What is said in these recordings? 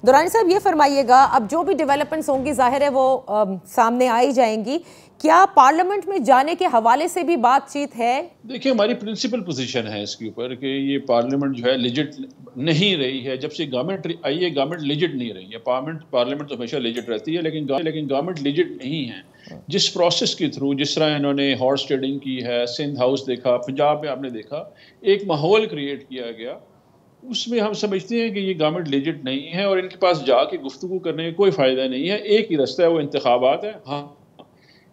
دورانی صاحب یہ فرمائیے گا، اب جو بھی ڈیولپمنٹس ہوں گی ظاہر ہے وہ سامنے آئی جائیں گی، کیا پارلیمنٹ میں جانے کے حوالے سے بھی بات چیت ہے؟ دیکھیں ہماری پرنسپل پوزیشن ہے اس کے اوپر کہ یہ پارلیمنٹ جو ہے لیجٹ نہیں رہی ہے. جب سے گورنمنٹ آئی ہے گورنمنٹ لیجٹ نہیں رہی ہے. پارلیمنٹ تو ہمیشہ لیجٹ رہتی ہے لیکن گورنمنٹ لیجٹ نہیں ہے. جس پروسیس کے تھرو جس طرح انہوں نے ہارس ٹریڈنگ کی ہے، سندھ ہاؤس دیکھا، پنجاب میں آپ نے دیکھا، ایک ماحول کریٹ کیا گیا، اس میں ہم سمجھتے ہیں کہ یہ گورنمنٹ لیجٹ نہیں ہے اور ان کے پاس جا کے گفتگو کرنے کا کوئی فائدہ نہیں ہے. ایک ہی رستہ ہے، وہ انتخابات ہے. ہاں،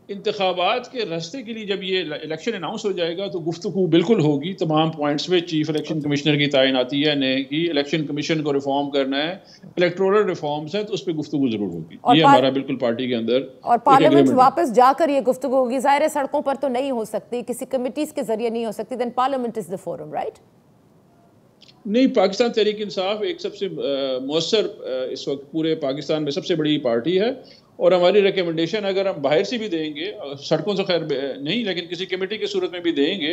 انتخابات کے راستے کے لیے جب یہ الیکشن اناؤنس ہو جائے گا تو گفتگو بالکل ہوگی تمام پوائنٹس پہ. چیف الیکشن کمشنر کی تعیناتی ہے نئے کی، الیکشن کمیشن کو ریفارم کرنا ہے، الیکٹورل ریفارمز ہیں، تو اس پہ گفتگو ضرور ہوگی. یہ ہمارا بالکل پارٹی کے اندر اور پارلیمنٹ واپس جا کر یہ گفتگو ہوگی. ظاہر سڑکوں پر تو نہیں ہو سکتی، کسی کمیٹیز کے ذریعے نہیں ہو سکتی. دین پارلیمنٹ از دی فورم، رائٹ؟ نہیں، پاکستان تحریک انصاف ایک سب سے مؤثر اس وقت پورے پاکستان میں سب سے بڑی پارٹی ہے، اور ہماری ریکمنڈیشن اگر ہم باہر سے بھی دیں گے، سڑکوں سے خیر نہیں لیکن کسی کمیٹی کی صورت میں بھی دیں گے،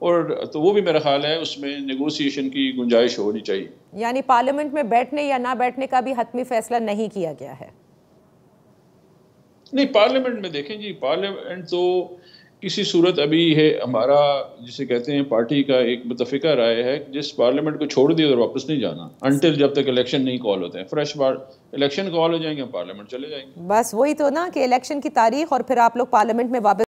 اور تو وہ بھی میرا خیال ہے اس میں نیگوسیشن کی گنجائش ہونی چاہیے. یعنی پارلیمنٹ میں بیٹھنے یا نہ بیٹھنے کا بھی حتمی فیصلہ نہیں کیا گیا ہے؟ نہیں، پارلیمنٹ میں دیکھیں جی، پارلیمنٹ تو کسی صورت ابھی ہے ہمارا جسے کہتے ہیں پارٹی کا ایک متفقہ رائے ہے، جس پارلیمنٹ کو چھوڑ دیا اور واپس نہیں جانا انٹل جب تک الیکشن نہیں کال ہوتے ہیں. فریش الیکشن کال ہو جائیں گے ہم پارلیمنٹ چلے جائیں گے. بس وہی تو نا کہ الیکشن کی تاریخ اور پھر آپ لوگ پارلیمنٹ میں واپس